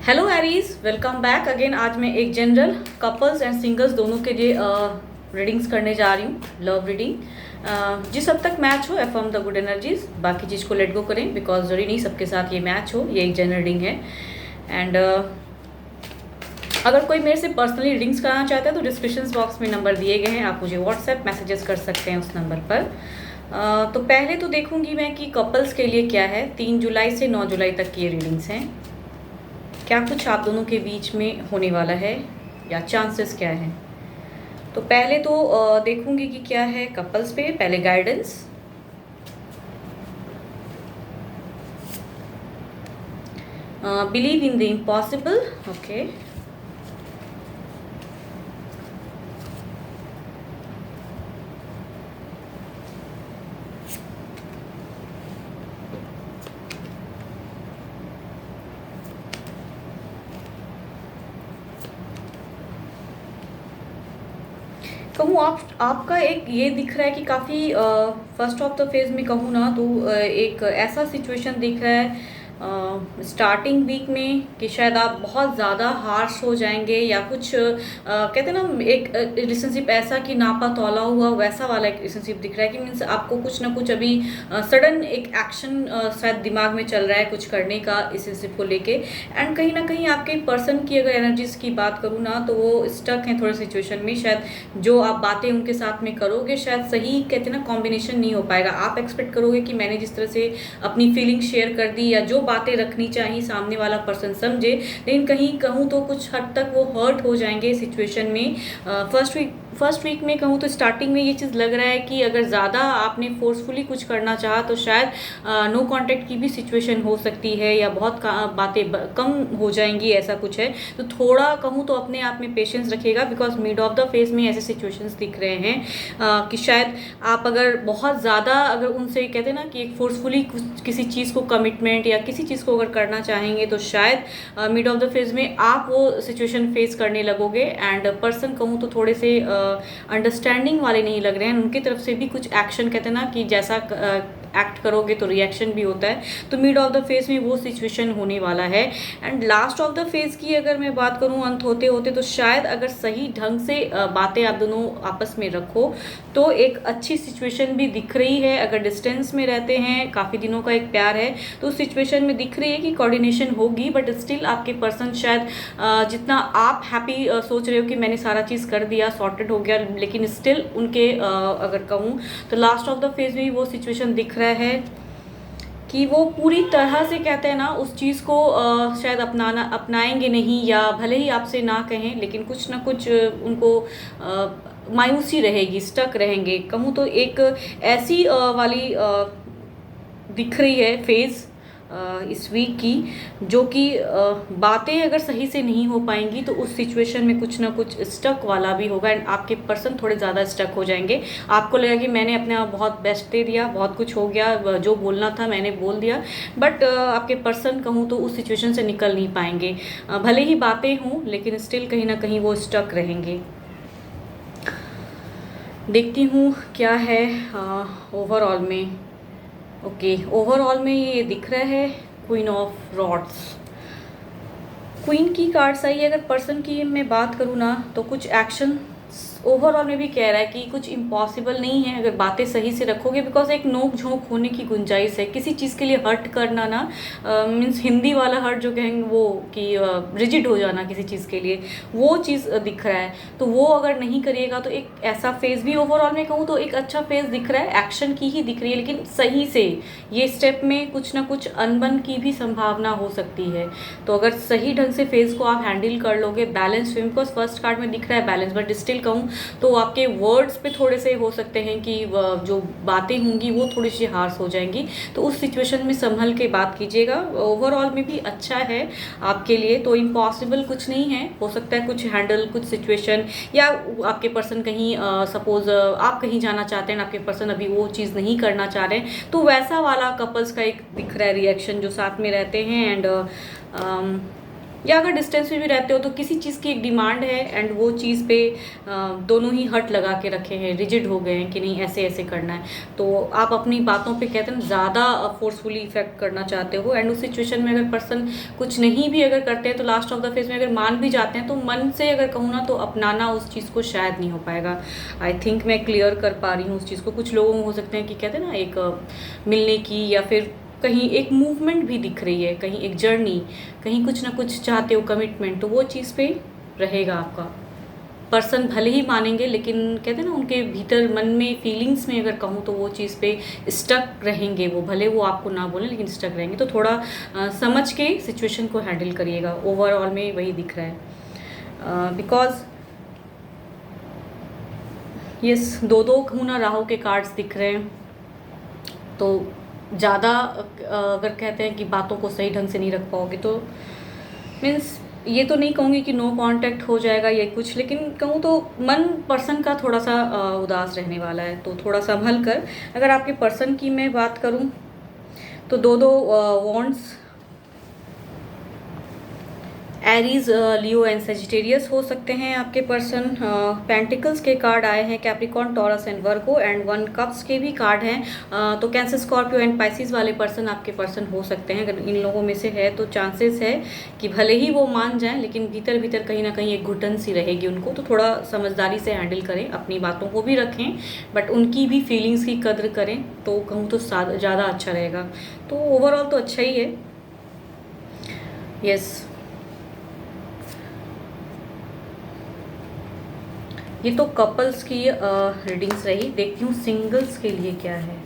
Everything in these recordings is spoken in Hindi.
Hello Aries, welcome back again. आज मैं एक जनरल कपल्स एंड सिंगल्स दोनों के लिए रीडिंग्स करने जा रही हूँ। लव रीडिंग जिस हद तक मैच हो, अफर्म द गुड एनर्जीज, बाकी चीज़ को लेट गो करें बिकॉज जरूरी नहीं सबके साथ ये मैच हो। ये एक जनरल रीडिंग है एंड अगर कोई मेरे से पर्सनली रीडिंग्स कराना चाहता है तो डिस्क्रिप्शन बॉक्स में नंबर दिए गए हैं, आप मुझे व्हाट्सएप मैसेजेस कर सकते हैं उस नंबर पर। तो पहले तो देखूंगी मैं कि कपल्स के लिए क्या है। 3 जुलाई से 9 जुलाई तक की ये रीडिंग्स हैं। क्या कुछ आप दोनों के बीच में होने वाला है या चांसेस क्या है। तो पहले तो देखूंगी कि क्या है कपल्स पे। पहले guidance. Believe in the impossible. Okay, कहूँ आपका एक ये दिख रहा है कि काफ़ी फर्स्ट ऑफ द फेज में कहूँ ना तो एक ऐसा सिचुएशन दिख रहा है स्टार्टिंग वीक में कि शायद आप बहुत ज़्यादा हार्श हो जाएंगे या कुछ कहते हैं ना एक रिलेशनशिप ऐसा कि नापा तौला हुआ वैसा वाला एक रिलेशनशिप दिख रहा है कि मीन्स आपको कुछ ना कुछ अभी सडन एक एक्शन शायद दिमाग में चल रहा है कुछ करने का इस रिलेशनशिप को लेके। एंड कहीं ना कहीं आपके पर्सन की अगर एनर्जीज की बात करूँ ना तो वो स्टक हैं थोड़े सिचुएशन में। शायद जो आप बातें उनके साथ में करोगे शायद सही कहते हैं ना कॉम्बिनेशन नहीं हो पाएगा। आप एक्सपेक्ट करोगे कि मैंने जिस तरह से अपनी फीलिंग शेयर कर दी या जो बातें रखनी चाहिए सामने वाला पर्सन समझे, लेकिन कहीं कहूँ तो कुछ हद तक वो हर्ट हो जाएंगे सिचुएशन में। फर्स्ट वीक में कहूँ तो स्टार्टिंग में ये चीज़ लग रहा है कि अगर ज़्यादा आपने फोर्सफुली कुछ करना चाहा तो शायद नो कांटेक्ट की भी सिचुएशन हो सकती है या बहुत बातें कम हो जाएंगी, ऐसा कुछ है। तो थोड़ा कहूँ तो अपने आप में पेशेंस रखिएगा because mid of the phase में ऐसे सिचुएशंस दिख रहे हैं कि शायद आप अगर बहुत ज़्यादा अगर उनसे कहते हैं ना कि एक फोर्सफुली किसी चीज़ को कमिटमेंट या किसी चीज़ को अगर करना चाहेंगे तो शायद मिड ऑफ द फेज में आप वो सिचुएशन फेस करने लगोगे। एंड पर्सन कहूँ तो थोड़े से अंडरस्टैंडिंग वाले नहीं लग रहे हैं। उनकी तरफ से भी कुछ एक्शन कहते हैं ना कि जैसा एक्ट करोगे तो रिएक्शन भी होता है। तो मिड ऑफ द फेज में वो सिचुएशन होने वाला है। And last of the phase की अगर मैं बात करूँ अंत होते होते तो शायद अगर सही ढंग से बातें आप दोनों आपस में रखो तो एक अच्छी सिचुएशन भी दिख रही है। अगर डिस्टेंस में रहते हैं, काफ़ी दिनों का एक प्यार है, तो उस सिचुएशन में दिख रही है कि कोऑर्डिनेशन होगी। बट स्टिल आपके पर्सन शायद जितना आप हैप्पी सोच रहे हो कि मैंने सारा चीज़ कर दिया सॉर्टेड हो गया, लेकिन स्टिल उनके अगर कहूँ तो लास्ट ऑफ द फेज में वो सिचुएशन दिख रहा है कि वो पूरी तरह से कहते हैं ना उस चीज़ को शायद अपनाएंगे नहीं, या भले ही आपसे ना कहें लेकिन कुछ ना कुछ उनको मायूसी रहेगी, स्टक रहेंगे। कहूँ तो एक ऐसी वाली दिख रही है फेज़ इस वीक की जो कि बातें अगर सही से नहीं हो पाएंगी तो उस सिचुएशन में कुछ ना कुछ स्टक वाला भी होगा। एंड आपके पर्सन थोड़े ज़्यादा स्टक हो जाएंगे। आपको लगेगा कि मैंने अपने आप बहुत बेस्ट दे दिया, बहुत कुछ हो गया, जो बोलना था मैंने बोल दिया, बट आपके पर्सन कहूँ तो उस सिचुएशन से निकल नहीं पाएंगे। भले ही बातें हों लेकिन स्टिल कहीं ना कहीं वो स्टक रहेंगे। देखती हूँ क्या है ओवरऑल में। ओके, ओवरऑल में ये दिख रहा है क्वीन ऑफ रॉड्स। क्वीन की कार्ड्स आई है। अगर पर्सन की मैं बात करूँ ना तो कुछ एक्शन ओवरऑल में भी कह रहा है कि कुछ इम्पॉसिबल नहीं है अगर बातें सही से रखोगे, बिकॉज एक नोक झोंक होने की गुंजाइश है। किसी चीज़ के लिए हर्ट करना ना मीन्स हिंदी वाला हर्ट जो कहेंगे वो कि रिजिड हो जाना किसी चीज़ के लिए, वो चीज़ दिख रहा है। तो वो अगर नहीं करिएगा तो एक ऐसा फेज भी ओवरऑल में कहूँ तो एक अच्छा फेज दिख रहा है। एक्शन की ही दिख रही है लेकिन सही से ये स्टेप में कुछ ना कुछ अनबन की भी संभावना हो सकती है। तो अगर सही ढंग से फेज को आप हैंडल कर लोगे, बैलेंस, बिकॉज फर्स्ट कार्ड में दिख रहा है बैलेंस, बट स्टिल कहूँ तो आपके वर्ड्स पे थोड़े से हो सकते हैं कि जो बातें होंगी वो थोड़ी सी हार्श हो जाएंगी। तो उस सिचुएशन में संभल के बात कीजिएगा। ओवरऑल में भी अच्छा है आपके लिए, तो इम्पॉसिबल कुछ नहीं है। हो सकता है कुछ हैंडल कुछ सिचुएशन, या आपके पर्सन कहीं सपोज आप कहीं जाना चाहते हैं, आपके पर्सन अभी वो चीज़ नहीं करना चाह रहे हैं, तो वैसा वाला कपल्स का एक दिख रहा है रिएक्शन जो साथ में रहते हैं। एंड या अगर डिस्टेंस में भी रहते हो तो किसी चीज़ की एक डिमांड है एंड वो चीज़ पे दोनों ही हट लगा के रखे हैं, रिजिड हो गए हैं कि नहीं ऐसे ऐसे करना है। तो आप अपनी बातों पे कहते हैं ना ज़्यादा फोर्सफुली इफेक्ट करना चाहते हो, एंड उस सिचुएशन में अगर पर्सन कुछ नहीं भी अगर करते हैं तो लास्ट ऑफ द फेज में अगर मान भी जाते हैं तो मन से अगर कहूँ ना तो अपनाना उस चीज़ को शायद नहीं हो पाएगा। आई थिंक मैं क्लियर कर पा रही हूँ उस चीज़ को। कुछ लोगों को हो सकते हैं कि कहते हैं ना एक मिलने की या फिर कहीं एक मूवमेंट भी दिख रही है, कहीं एक जर्नी, कहीं कुछ ना कुछ चाहते हो कमिटमेंट, तो वो चीज़ पे रहेगा आपका। पर्सन भले ही मानेंगे लेकिन कहते हैं ना उनके भीतर मन में फीलिंग्स में अगर कहूँ तो वो चीज़ पे स्टक रहेंगे, वो भले वो आपको ना बोलें लेकिन स्टक रहेंगे। तो थोड़ा समझ के सिचुएशन को हैंडल करिएगा, ओवरऑल में वही दिख रहा है। बिकॉज यस, दो दो कहूँ ना राहु के कार्ड्स दिख रहे हैं, तो ज़्यादा अगर कहते हैं कि बातों को सही ढंग से नहीं रख पाओगे तो मीन्स ये तो नहीं कहूँगी कि नो कांटेक्ट हो जाएगा या कुछ, लेकिन कहूँ तो मन पर्सन का थोड़ा सा उदास रहने वाला है, तो थोड़ा संभल कर। अगर आपके पर्सन की मैं बात करूँ तो दो दो wands, Aries, Leo and Sagittarius हो सकते हैं आपके पर्सन। पेंटिकल्स के कार्ड आए हैं, Capricorn, taurus and Virgo, and one cups के भी कार्ड हैं। तो कैंसर, स्कॉर्पियो एंड पाइसिस वाले पर्सन आपके पर्सन हो सकते हैं। अगर इन लोगों में से है तो चांसेस है कि भले ही वो मान जाएं लेकिन भीतर भीतर कहीं ना कहीं एक घुटन सी रहेगी उनको। तो थोड़ा समझदारी से हैंडल करें, अपनी बातों को भी रखें बट उनकी भी फीलिंग्स की कद्र करें, तो कहूँ तो ज़्यादा अच्छा रहेगा। तो ओवरऑल तो अच्छा ही है। यस, ये तो कपल्स की रीडिंग्स रही। देखती हूँ सिंगल्स के लिए क्या है।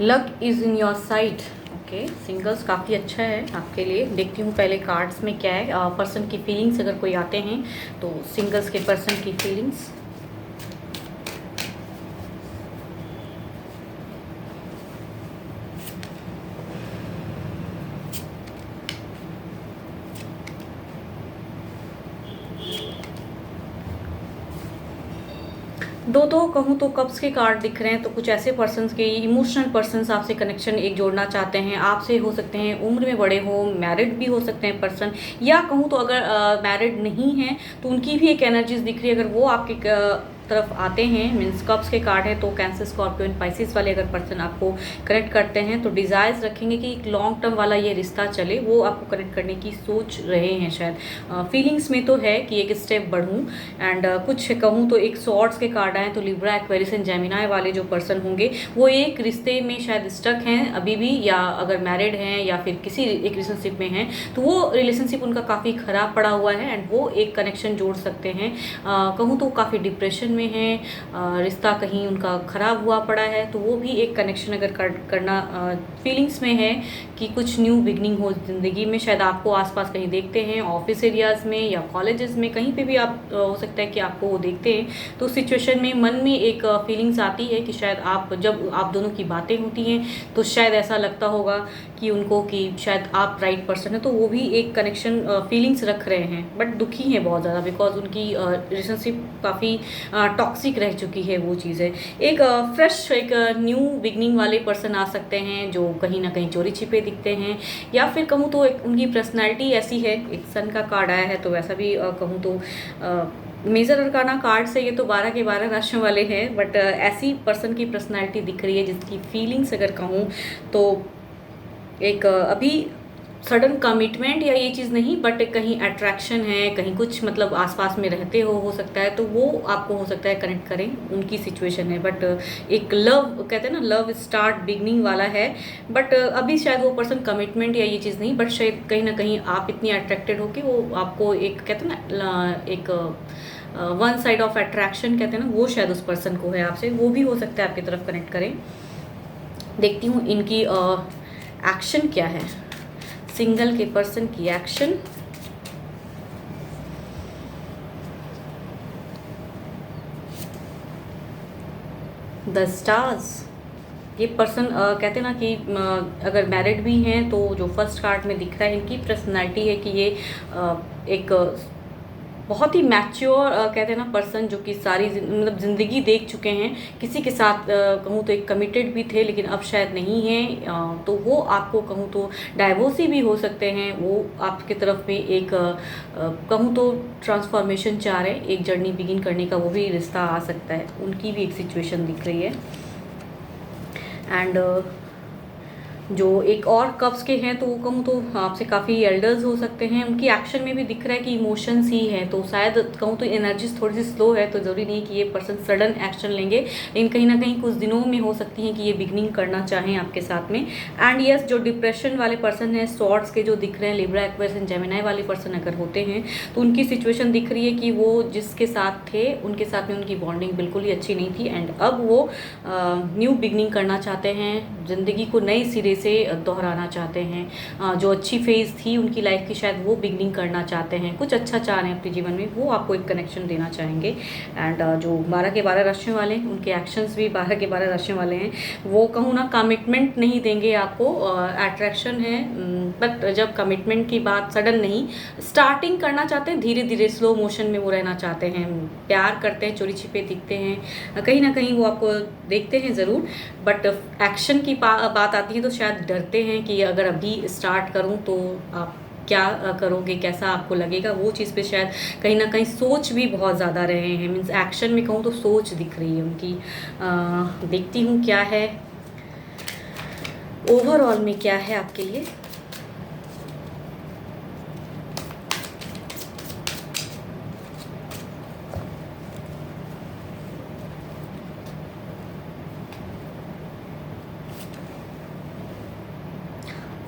Luck is in your side. Okay, singles काफ़ी अच्छा है आपके लिए। देखती हूँ पहले कार्ड्स में क्या है। पर्सन की फीलिंग्स अगर कोई आते हैं तो सिंगल्स के पर्सन की फीलिंग्स। दो दो कहूँ तो कप्स के कार्ड दिख रहे हैं, तो कुछ ऐसे पर्सन्स के इमोशनल पर्सन्स आपसे कनेक्शन एक जोड़ना चाहते हैं। आपसे हो सकते हैं उम्र में बड़े हो, मैरिड भी हो सकते हैं पर्सन, या कहूँ तो अगर मैरिड नहीं हैं तो उनकी भी एक एनर्जीज दिख रही है। अगर वो आपके तरफ आते हैं, मीन्स कप्स के कार्ड है, तो कैंसर, स्कॉर्पियो एंड पाइसिस वाले अगर पर्सन आपको कनेक्ट करते हैं तो डिज़ायर्स रखेंगे कि एक लॉन्ग टर्म वाला ये रिश्ता चले, वो आपको कनेक्ट करने की सोच रहे हैं शायद। फीलिंग्स में तो है कि एक स्टेप बढ़ूँ। एंड कुछ कहूँ तो एक सॉर्ड्स के कार्ड आए, तो लिब्रा, एक्वेरियस एंड जेमिनाई वाले जो पर्सन होंगे वो एक रिश्ते में शायद स्टक हैं अभी भी, या अगर मैरिड हैं या फिर किसी एक रिलेशनशिप में हैं तो वो रिलेशनशिप उनका काफ़ी ख़राब पड़ा हुआ है एंड वो एक कनेक्शन जोड़ सकते हैं। कहूँ तो काफ़ी डिप्रेशन में है, रिश्ता कहीं उनका ख़राब हुआ पड़ा है, तो वो भी एक कनेक्शन अगर करना फीलिंग्स में है कि कुछ न्यू बिगनिंग हो ज़िंदगी में। शायद आपको आसपास कहीं देखते हैं, ऑफिस एरियाज़ में या कॉलेजेस में, कहीं पे भी आप हो सकता है कि आपको वो देखते हैं। तो उस सिचुएशन में मन में एक फीलिंग्स आती है कि शायद आप, जब आप दोनों की बातें होती हैं तो शायद ऐसा लगता होगा कि उनको कि शायद आप राइट पर्सन है, तो वो भी एक कनेक्शन फीलिंग्स रख रहे हैं बट दुखी हैं बहुत ज़्यादा, बिकॉज उनकी रिलेशनशिप काफ़ी टॉक्सिक रह चुकी है वो चीज़ें। एक फ्रेश, एक न्यू बिगनिंग वाले पर्सन आ सकते हैं जो कहीं ना कहीं चोरी छिपे दिखते हैं, या फिर कहूँ तो एक उनकी पर्सनैलिटी ऐसी है। एक सन का कार्ड आया है तो वैसा भी कहूँ तो मेजर अरकाना कार्ड से ये तो 12 के 12 राशियों वाले हैं, बट ऐसी पर्सन की पर्सनैलिटी दिख रही है जिसकी फीलिंग्स अगर कहूँ तो एक अभी सडन कमिटमेंट या ये चीज़ नहीं, बट कहीं अट्रैक्शन है, कहीं कुछ मतलब आसपास में रहते हो सकता है, तो वो आपको हो सकता है कनेक्ट करें, उनकी सिचुएशन है। बट एक लव कहते हैं ना, लव स्टार्ट बिगनिंग वाला है, बट अभी शायद वो पर्सन कमिटमेंट या ये चीज़ नहीं, बट शायद कहीं ना कहीं आप इतनी अट्रैक्टेड हो कि वो आपको एक कहते हैं ना एक वन साइड ऑफ अट्रैक्शन कहते हैं ना, वो शायद उस पर्सन को है आपसे, वो भी हो सकता है आपकी तरफ कनेक्ट करें। देखती हूँ इनकी एक्शन क्या है, सिंगल के पर्सन की एक्शन। द स्टार्स, ये पर्सन कहते हैं ना कि अगर मैरिड भी हैं तो जो फर्स्ट कार्ड में दिख रहा है इनकी पर्सनैलिटी है कि ये एक बहुत ही मैच्योर कहते हैं ना पर्सन, जो कि सारी मतलब ज़िंदगी देख चुके हैं। किसी के साथ कहूँ तो एक कमिटेड भी थे लेकिन अब शायद नहीं है, तो वो आपको कहूँ तो डाइवोर्सी भी हो सकते हैं। वो आपकी तरफ में एक कहूँ तो ट्रांसफॉर्मेशन चाह रहे हैं, एक जर्नी बिगिन करने का वो भी रिश्ता आ सकता है। उनकी भी एक सिचुएशन दिख रही है। एंड जो एक और कप्स के हैं तो वो कहूँ तो आपसे काफ़ी एल्डर्स हो सकते हैं। उनकी एक्शन में भी दिख रहा है कि इमोशंस ही है, तो शायद कहूँ तो एनर्जीज थोड़ी सी स्लो है, तो ज़रूरी नहीं कि ये पर्सन सडन एक्शन लेंगे, लेकिन कहीं ना कहीं कुछ दिनों में हो सकती है कि ये बिगनिंग करना चाहें आपके साथ में। एंड यस, जो डिप्रेशन वाले पर्सन हैं, सॉर्ट्स के जो दिख रहे हैं, लिब्रा, एक्वेरियस एंड जेमिनी वाले पर्सन अगर होते हैं तो उनकी सिचुएशन दिख रही है कि वो जिसके साथ थे उनके साथ में उनकी बॉन्डिंग बिल्कुल ही अच्छी नहीं थी। एंड अब वो न्यू बिगनिंग करना चाहते हैं, ज़िंदगी को नए सिरे से दोहराना चाहते हैं। जो अच्छी फेज़ थी उनकी लाइफ की शायद वो बिगनिंग करना चाहते हैं, कुछ अच्छा चाह रहे हैं अपने जीवन में, वो आपको एक कनेक्शन देना चाहेंगे। एंड जो 12 के 12 राशियों वाले हैं उनके एक्शंस भी 12 के 12 राशियों वाले हैं। वो कहूँ ना कमिटमेंट नहीं देंगे आपको, अट्रैक्शन है, बट जब कमिटमेंट की बात सडन नहीं, स्टार्टिंग करना चाहते हैं, धीरे धीरे स्लो मोशन में वो रहना चाहते हैं। प्यार करते हैं, चोरी छिपे दिखते हैं, कहीं ना कहीं वो आपको देखते हैं ज़रूर, बट एक्शन की बात आती है तो शायद डरते हैं कि अगर अभी स्टार्ट करूं तो आप क्या करोगे, कैसा आपको लगेगा, वो चीज़ पे शायद कहीं ना कहीं सोच भी बहुत ज़्यादा रहे हैं। मीन्स एक्शन में कहूँ तो सोच दिख रही है उनकी। देखती हूँ क्या है ओवरऑल में, क्या है आपके लिए।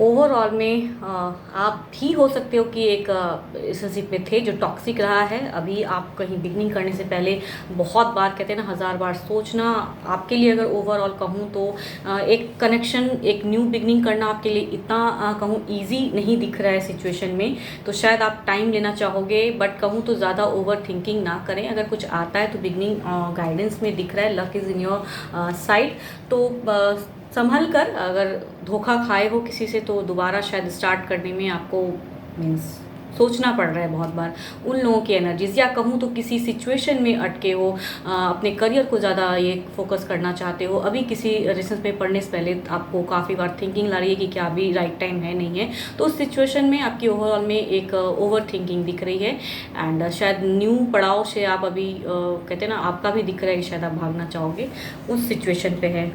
ओवरऑल में आप भी हो सकते हो कि एक रिलेशनशिप में थे जो टॉक्सिक रहा है। अभी आप कहीं बिगनिंग करने से पहले बहुत बार, कहते हैं ना 1000 बार सोचना। आपके लिए अगर ओवरऑल कहूँ तो एक कनेक्शन, एक न्यू बिगनिंग करना आपके लिए इतना कहूँ ईजी नहीं दिख रहा है सिचुएशन में, तो शायद आप टाइम लेना चाहोगे, बट कहूँ तो ज़्यादा ओवर थिंकिंग ना करें। अगर कुछ आता है तो बिगनिंग गाइडेंस में दिख रहा है, luck is in your side, तो संभल कर, अगर धोखा खाए हो किसी से तो दोबारा शायद स्टार्ट करने में आपको मीन्स सोचना पड़ रहा है बहुत बार। उन लोगों की एनर्जीज, या कहूँ तो किसी सिचुएशन में अटके हो, अपने करियर को ज़्यादा ये फोकस करना चाहते हो, अभी किसी रिलेशन में पढ़ने से पहले आपको काफ़ी बार थिंकिंग ला रही है कि क्या अभी राइट टाइम है नहीं है, तो उस सिचुएशन में आपकी ओवरऑल में एक ओवर थिंकिंग दिख रही है। एंड शायद न्यू पड़ाव से आप अभी कहते हैं ना, आपका भी दिख रहा है कि शायद आप भागना चाहोगे, उस सिचुएशन पे है।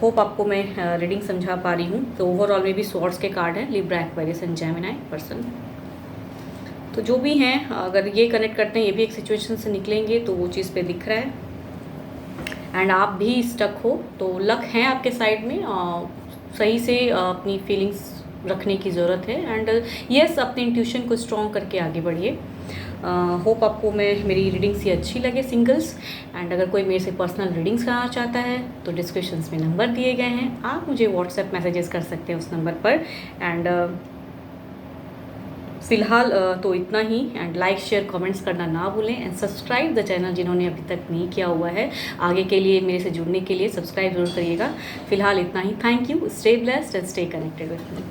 होप आपको मैं रीडिंग समझा पा रही हूँ। तो ओवरऑल में भी स्वॉर्ड्स के कार्ड हैं, Libra, Aquarius and Gemini person. तो जो भी हैं, अगर ये कनेक्ट करते हैं, ये भी एक सिचुएशन से निकलेंगे, तो वो चीज़ पे दिख रहा है। एंड आप भी स्टक हो तो लक है आपके साइड में, सही से अपनी फीलिंग्स रखने की ज़रूरत है। एंड यस, अपने इंट्यूशन को स्ट्रॉन्ग करके आगे बढ़िए। होप आपको मेरी रीडिंग्स ये अच्छी लगे, सिंगल्स। एंड अगर कोई मेरे से पर्सनल रीडिंग्स कराना चाहता है तो डिस्क्रिप्शंस में नंबर दिए गए हैं, आप मुझे व्हाट्सएप मैसेजेस कर सकते हैं उस नंबर पर। एंड फ़िलहाल तो इतना ही। एंड लाइक, शेयर, कमेंट्स करना ना भूलें। एंड सब्सक्राइब द चैनल जिन्होंने अभी तक नहीं किया हुआ है, आगे के लिए मेरे से जुड़ने के लिए सब्सक्राइब जरूर करिएगा। फ़िलहाल इतना ही। Thank you, stay blessed and stay connected with me.